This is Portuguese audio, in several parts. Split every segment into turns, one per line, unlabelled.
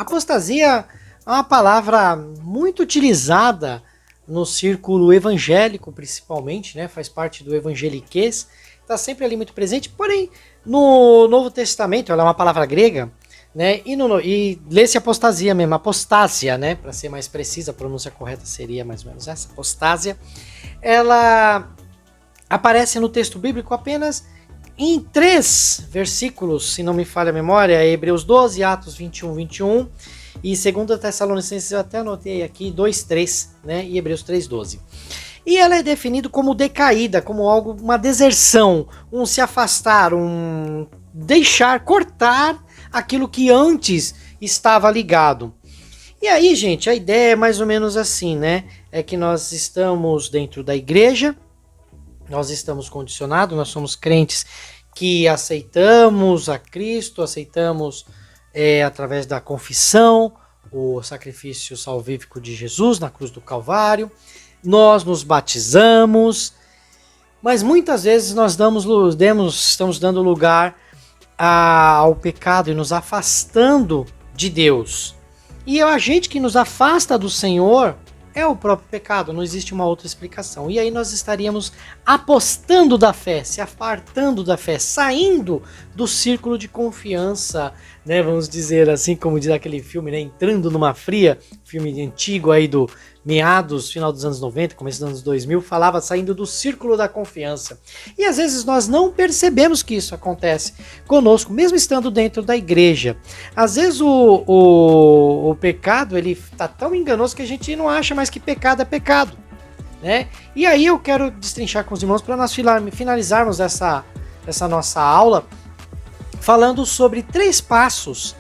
Apostasia é uma palavra muito utilizada no círculo evangélico, principalmente, né? Faz parte do evangeliquez, está sempre ali muito presente. Porém, no Novo Testamento, ela é uma palavra grega, né? E lê-se apostasia mesmo, apostásia, né? Para ser mais precisa, a pronúncia correta seria mais ou menos essa, apostásia. Ela aparece no texto bíblico apenas em 3 versículos, se não me falha a memória, Hebreus 12, Atos 21, 21 e 2 Tessalonicenses, eu até anotei aqui, 2, 3, né, e Hebreus 3, 12. E ela é definida como decaída, como algo, uma deserção, um se afastar, um deixar, cortar aquilo que antes estava ligado. E aí, gente, a ideia é mais ou menos assim, né? É que nós estamos dentro da igreja, nós estamos condicionados, nós somos crentes que aceitamos a Cristo, aceitamos através da confissão, o sacrifício salvífico de Jesus na cruz do Calvário, nós nos batizamos, mas muitas vezes nós estamos dando lugar ao pecado e nos afastando de Deus. E a gente que nos afasta do Senhor é o próprio pecado, não existe uma outra explicação. E aí nós estaríamos apostando da fé, se apartando da fé, saindo do círculo de confiança, né? Vamos dizer assim, como diz aquele filme, né? Entrando numa fria, filme antigo aí do meados, final dos anos 90, começo dos anos 2000, falava saindo do círculo da confiança. E às vezes nós não percebemos que isso acontece conosco, mesmo estando dentro da igreja. Às vezes o pecado, ele tá tão enganoso que a gente não acha mais que pecado é pecado, né? E aí eu quero destrinchar com os irmãos para nós finalizarmos essa nossa aula falando sobre 3 passos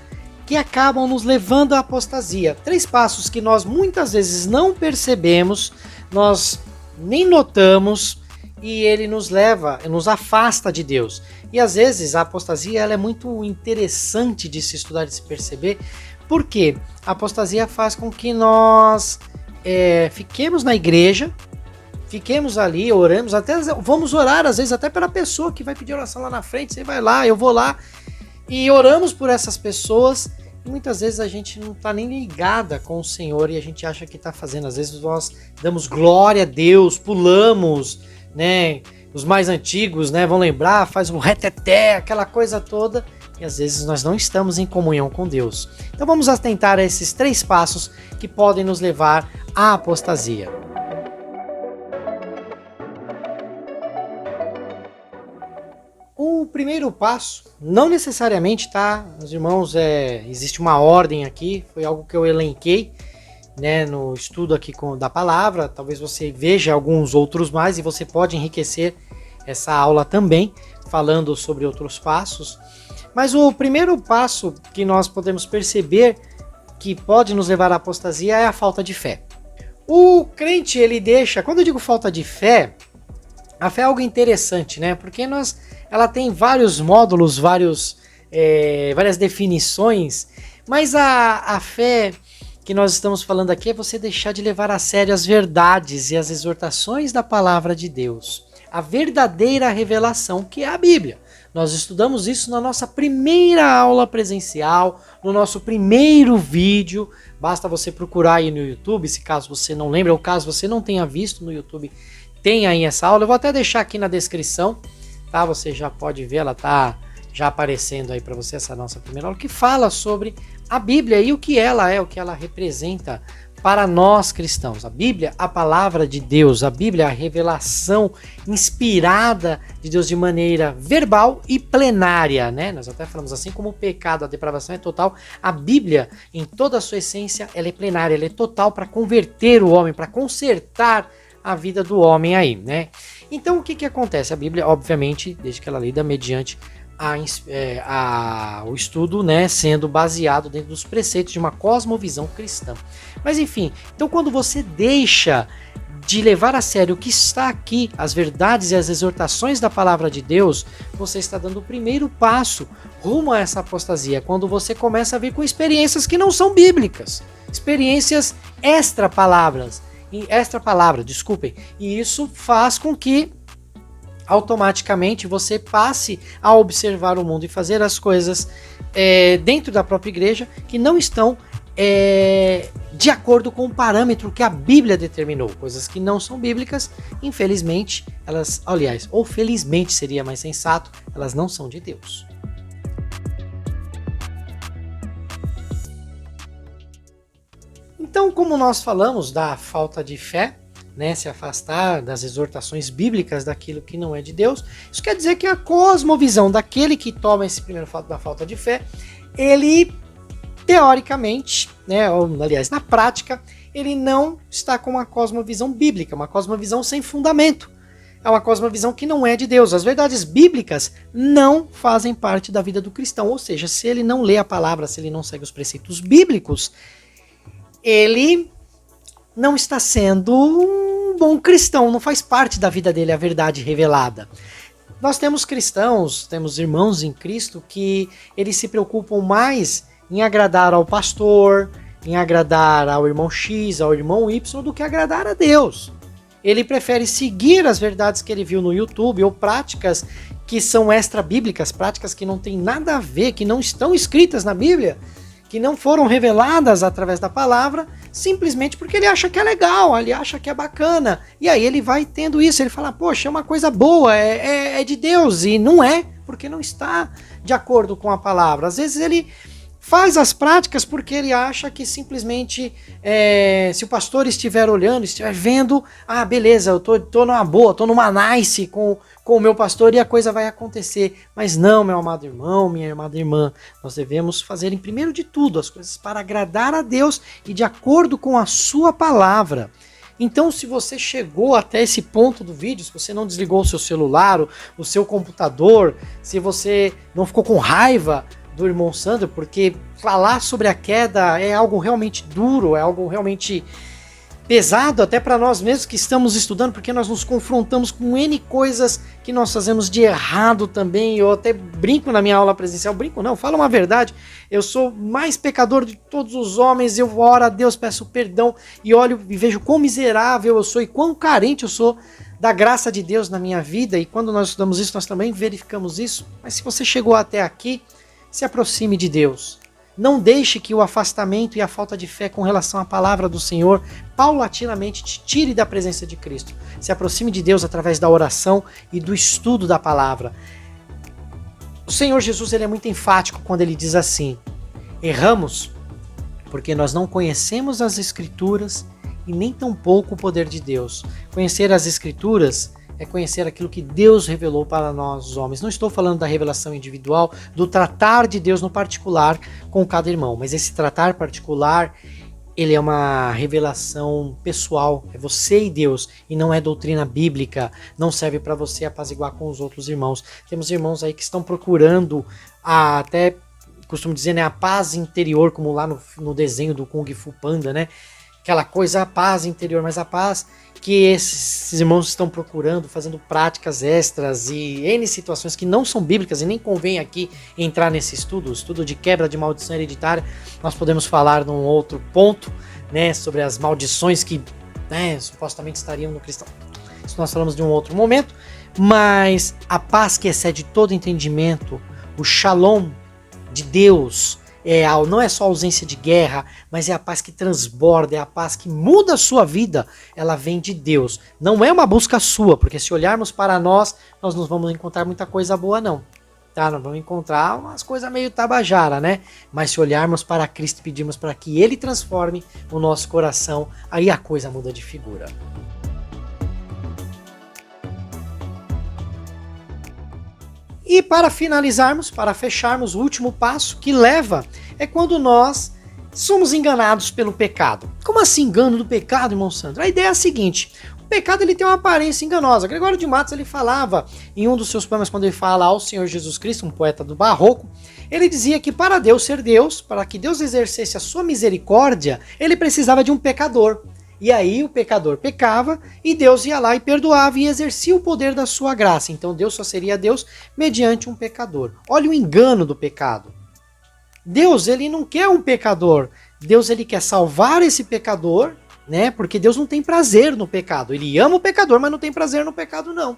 que acabam nos levando à apostasia. 3 passos que nós muitas vezes não percebemos, nós nem notamos e ele nos afasta de Deus. E às vezes a apostasia ela é muito interessante de se estudar, de se perceber, porque a apostasia faz com que nós fiquemos na igreja, fiquemos ali, oramos, até vamos orar às vezes até pela pessoa que vai pedir oração lá na frente, você vai lá, eu vou lá, e oramos por essas pessoas, e muitas vezes a gente não está nem ligada com o Senhor e a gente acha que está fazendo. Às vezes nós damos glória a Deus, pulamos, né? Os mais antigos, né, vão lembrar, faz um reteté, aquela coisa toda, e às vezes nós não estamos em comunhão com Deus. Então vamos atentar a esses 3 passos que podem nos levar à apostasia. O primeiro passo, não necessariamente, tá, meus irmãos, existe uma ordem aqui, foi algo que eu elenquei, né, no estudo aqui da palavra, talvez você veja alguns outros mais e você pode enriquecer essa aula também, falando sobre outros passos, mas o primeiro passo que nós podemos perceber que pode nos levar à apostasia é a falta de fé. O crente, ele deixa, quando eu digo falta de fé, a fé é algo interessante, né, porque ela tem vários módulos, várias definições, mas a fé que nós estamos falando aqui é você deixar de levar a sério as verdades e as exortações da palavra de Deus. A verdadeira revelação, que é a Bíblia. Nós estudamos isso na nossa primeira aula presencial, no nosso primeiro vídeo. Basta você procurar aí no YouTube, se caso você não lembra, ou caso você não tenha visto no YouTube, tem aí essa aula. Eu vou até deixar aqui na descrição, tá? Você já pode ver, ela tá já aparecendo aí para você, essa nossa primeira aula, que fala sobre a Bíblia e o que ela é, o que ela representa para nós cristãos. A Bíblia, a palavra de Deus, a Bíblia, a revelação inspirada de Deus de maneira verbal e plenária, né? Nós até falamos assim, como o pecado, a depravação é total, a Bíblia, em toda a sua essência, ela é plenária, ela é total para converter o homem, para consertar a vida do homem aí, né? Então o que acontece? A Bíblia, obviamente, desde que ela é lida mediante o estudo, né, sendo baseado dentro dos preceitos de uma cosmovisão cristã. Mas enfim, então quando você deixa de levar a sério o que está aqui, as verdades e as exortações da palavra de Deus, você está dando o primeiro passo rumo a essa apostasia, quando você começa a vir com experiências que não são bíblicas, experiências extra-palavra, desculpem, e isso faz com que automaticamente você passe a observar o mundo e fazer as coisas dentro da própria igreja que não estão de acordo com o parâmetro que a Bíblia determinou. Coisas que não são bíblicas, infelizmente, elas, aliás, ou felizmente seria mais sensato, elas não são de Deus. Então, como nós falamos da falta de fé, né, se afastar das exortações bíblicas daquilo que não é de Deus, isso quer dizer que a cosmovisão daquele que toma esse primeiro fato da falta de fé, ele, teoricamente, né, ou, aliás, na prática, ele não está com uma cosmovisão bíblica, uma cosmovisão sem fundamento. É uma cosmovisão que não é de Deus. As verdades bíblicas não fazem parte da vida do cristão, ou seja, se ele não lê a palavra, se ele não segue os preceitos bíblicos, ele não está sendo um bom cristão, não faz parte da vida dele a verdade revelada. Nós temos cristãos, temos irmãos em Cristo que eles se preocupam mais em agradar ao pastor, em agradar ao irmão X, ao irmão Y, do que agradar a Deus. Ele prefere seguir as verdades que ele viu no YouTube ou práticas que são extra-bíblicas, práticas que não têm nada a ver, que não estão escritas na Bíblia, que não foram reveladas através da palavra, simplesmente porque ele acha que é legal, ele acha que é bacana. E aí ele vai tendo isso, ele fala, poxa, é uma coisa boa, é de Deus. E não é, porque não está de acordo com a palavra. Às vezes ele faz as práticas porque ele acha que simplesmente, se o pastor estiver olhando, estiver vendo, beleza, eu tô numa boa, tô numa nice com o meu pastor e a coisa vai acontecer. Mas não, meu amado irmão, minha amada irmã, nós devemos fazer, em primeiro de tudo, as coisas para agradar a Deus e de acordo com a sua palavra. Então, se você chegou até esse ponto do vídeo, se você não desligou o seu celular, o seu computador, se você não ficou com raiva do irmão Sandro, porque falar sobre a queda é algo realmente duro, é algo realmente pesado até para nós mesmos que estamos estudando, porque nós nos confrontamos com N coisas que nós fazemos de errado também. Eu até brinco na minha aula presencial, brinco não, falo uma verdade, eu sou mais pecador de todos os homens, eu oro a Deus, peço perdão e olho e vejo quão miserável eu sou e quão carente eu sou da graça de Deus na minha vida, e quando nós estudamos isso, nós também verificamos isso. Mas se você chegou até aqui, se aproxime de Deus. Não deixe que o afastamento e a falta de fé com relação à palavra do Senhor paulatinamente te tire da presença de Cristo. Se aproxime de Deus através da oração e do estudo da palavra. O Senhor Jesus, ele é muito enfático quando ele diz assim: erramos porque nós não conhecemos as Escrituras e nem tampouco o poder de Deus. Conhecer as Escrituras é conhecer aquilo que Deus revelou para nós, os homens. Não estou falando da revelação individual, do tratar de Deus no particular com cada irmão, mas esse tratar particular, ele é uma revelação pessoal, é você e Deus, e não é doutrina bíblica, não serve para você apaziguar com os outros irmãos. Temos irmãos aí que estão procurando, até costumo dizer, né, a paz interior, como lá no desenho do Kung Fu Panda, né? Aquela coisa, a paz interior, mas a paz que esses irmãos estão procurando, fazendo práticas extras e N situações que não são bíblicas, e nem convém aqui entrar nesse estudo, o estudo de quebra de maldição hereditária. Nós podemos falar num outro ponto, né, sobre as maldições que, né, supostamente estariam no cristão. Isso nós falamos de um outro momento, mas a paz que excede todo entendimento, o shalom de Deus, não é só ausência de guerra, mas é a paz que transborda, é a paz que muda a sua vida, ela vem de Deus. Não é uma busca sua, porque se olharmos para nós não vamos encontrar muita coisa boa não. Tá? Não vamos encontrar umas coisas meio tabajara, né? Mas se olharmos para Cristo e pedirmos para que Ele transforme o nosso coração, aí a coisa muda de figura. E para finalizarmos, para fecharmos, o último passo que leva é quando nós somos enganados pelo pecado. Como assim engano do pecado, irmão Sandro? A ideia é a seguinte: o pecado ele tem uma aparência enganosa. Gregório de Matos ele falava em um dos seus poemas, quando ele fala ao Senhor Jesus Cristo, um poeta do Barroco, ele dizia que para Deus ser Deus, para que Deus exercesse a sua misericórdia, ele precisava de um pecador. E aí o pecador pecava e Deus ia lá e perdoava e exercia o poder da sua graça. Então Deus só seria Deus mediante um pecador. Olha o engano do pecado. Deus, ele não quer um pecador. Deus, ele quer salvar esse pecador, né? Porque Deus não tem prazer no pecado. Ele ama o pecador, mas não tem prazer no pecado, não.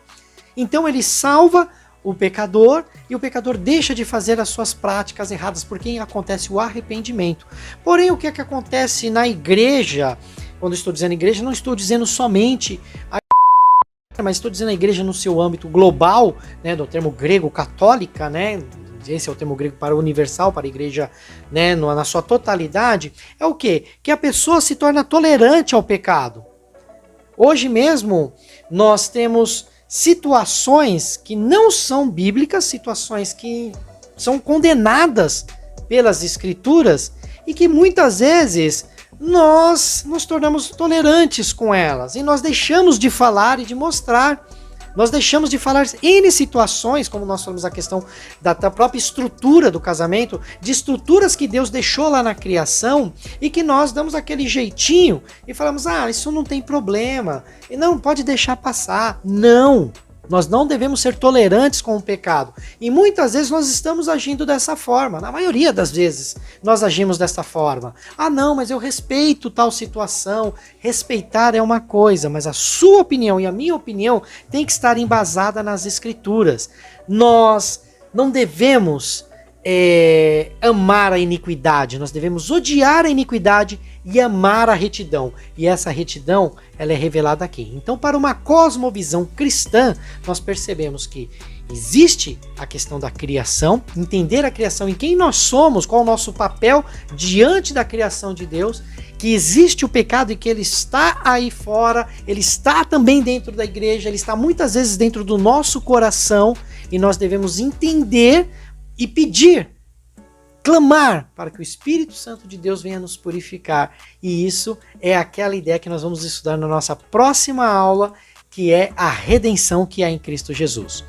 Então ele salva o pecador e o pecador deixa de fazer as suas práticas erradas, porque acontece o arrependimento. Porém, o que é que acontece na igreja? Quando estou dizendo igreja, não estou dizendo somente a igreja, mas estou dizendo a igreja no seu âmbito global, né, do termo grego católica, né? Esse é o termo grego para universal, para a igreja, né, na sua totalidade. É o quê? Que a pessoa se torna tolerante ao pecado. Hoje mesmo nós temos situações que não são bíblicas, situações que são condenadas pelas escrituras e que muitas vezes nós nos tornamos tolerantes com elas e nós deixamos de falar e de mostrar. Nós deixamos de falar em situações, como nós falamos a questão da própria estrutura do casamento, de estruturas que Deus deixou lá na criação e que nós damos aquele jeitinho e falamos, isso não tem problema, e não, pode deixar passar. Não! Nós não devemos ser tolerantes com o pecado. E muitas vezes nós estamos agindo dessa forma. Na maioria das vezes nós agimos dessa forma. Não, mas eu respeito tal situação. Respeitar é uma coisa, mas a sua opinião e a minha opinião tem que estar embasada nas escrituras. Nós não devemos amar a iniquidade. Nós devemos odiar a iniquidade e amar a retidão. E essa retidão, ela é revelada aqui. Então, para uma cosmovisão cristã, nós percebemos que existe a questão da criação, entender a criação, em quem nós somos, qual o nosso papel diante da criação de Deus, que existe o pecado e que ele está aí fora, ele está também dentro da igreja, ele está muitas vezes dentro do nosso coração e nós devemos entender e pedir, clamar para que o Espírito Santo de Deus venha nos purificar. E isso é aquela ideia que nós vamos estudar na nossa próxima aula, que é a redenção que há em Cristo Jesus.